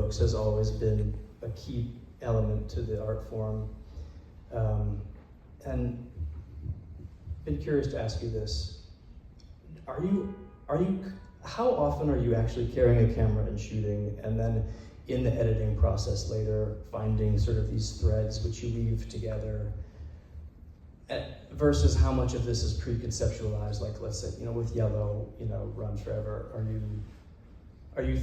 books has always been a key element to the art form. And been curious to ask you this. How often are you actually carrying a camera and shooting, and then in the editing process later finding sort of these threads which you weave together, versus how much of this is pre-conceptualized, like let's say, with Yellow, Run Forever, are you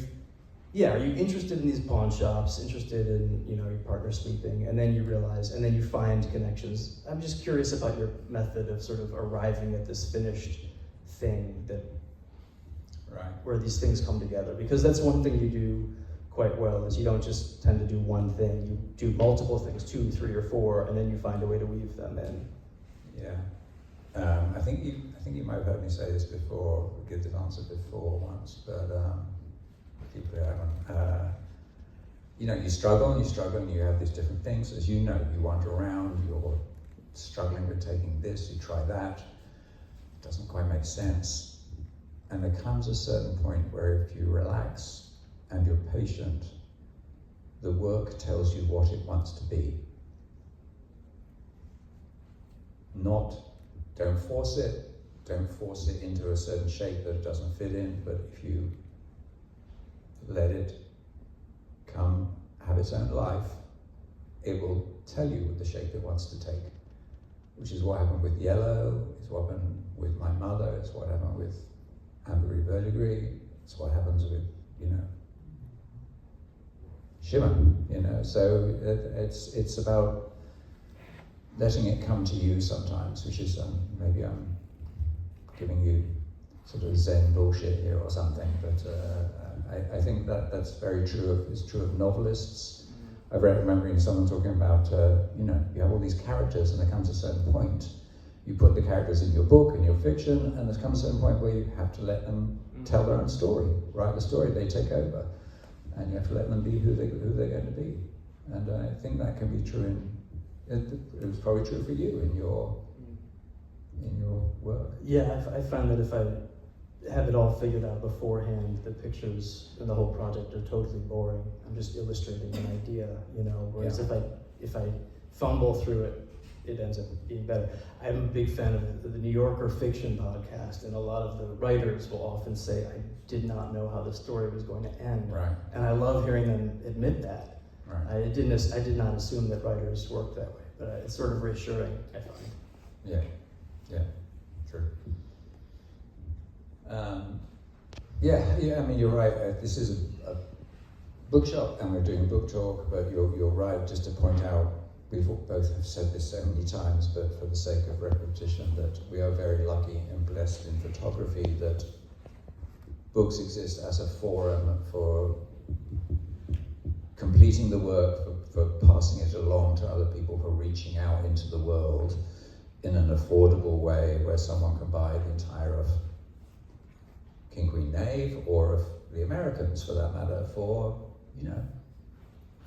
interested in these pawn shops, interested in, your partner sleeping, and then you realize, and then you find connections. I'm just curious about your method of sort of arriving at this finished thing where these things come together, because that's one thing you do quite well, is you don't just tend to do one thing, you do multiple things, 2, 3, or 4, and then you find a way to weave them in. Yeah, I think you might have heard me say this before, give this answer before once, but deeply I haven't. You struggle and you have these different things, as you know, you wander around, you're struggling with taking this, you try that, it doesn't quite make sense. And there comes a certain point where if you relax and you're patient, the work tells you what it wants to be. Don't force it into a certain shape that it doesn't fit in, but if you let it come, have its own life, it will tell you the shape it wants to take, which is what happened with Yellow, it's what happened with my mother, it's what happened with Ambergris, Verdigris, it's what happens with, Shimmer, so it's about letting it come to you sometimes, which is, maybe I'm giving you sort of Zen bullshit here or something, but I think that's very true. It's true of novelists. I remember someone talking about, you have all these characters, and there comes a certain point, you put the characters in your book, in your fiction, and there comes a certain point where you have to let them tell their own story, write the story, they take over, and you have to let them be who they're going to be. And I think that can be true it was probably true for you in your work. Yeah, I find that if I have it all figured out beforehand, the pictures and the whole project are totally boring. I'm just illustrating an idea, whereas if I fumble through it, it ends up being better. I'm a big fan of the New Yorker fiction podcast, and a lot of the writers will often say, I did not know how the story was going to end. Right. And I love hearing them admit that. Right. I did not assume that writers work that way, but it's sort of reassuring, I find. Yeah, true. I mean, you're right. This is a bookshop, and we're doing a book talk, but you're right, just to point out, we've both have said this so many times, but for the sake of repetition, that we are very lucky and blessed in photography that books exist as a forum for completing the work, for passing it along to other people, for reaching out into the world in an affordable way where someone can buy the entire of King Queen Knave, or of the Americans for that matter, for,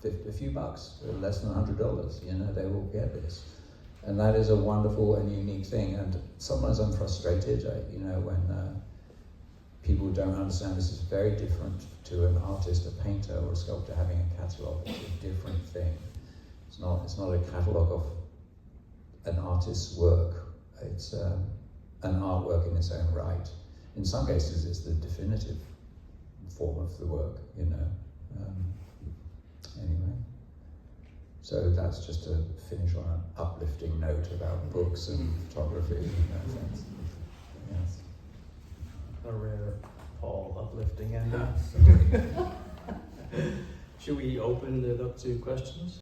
a few bucks, less than $100, they will get this. And that is a wonderful and unique thing. And sometimes I'm frustrated, when people don't understand this is very different to an artist, a painter, or a sculptor having a catalogue. It's a different thing. It's not a catalogue of an artist's work. It's an artwork in its own right. In some cases, it's the definitive form of the work, Anyway, so that's just to finish on an uplifting note about books and photography in that sense. Yes. A rare Paul uplifting ending. Should we open it up to questions?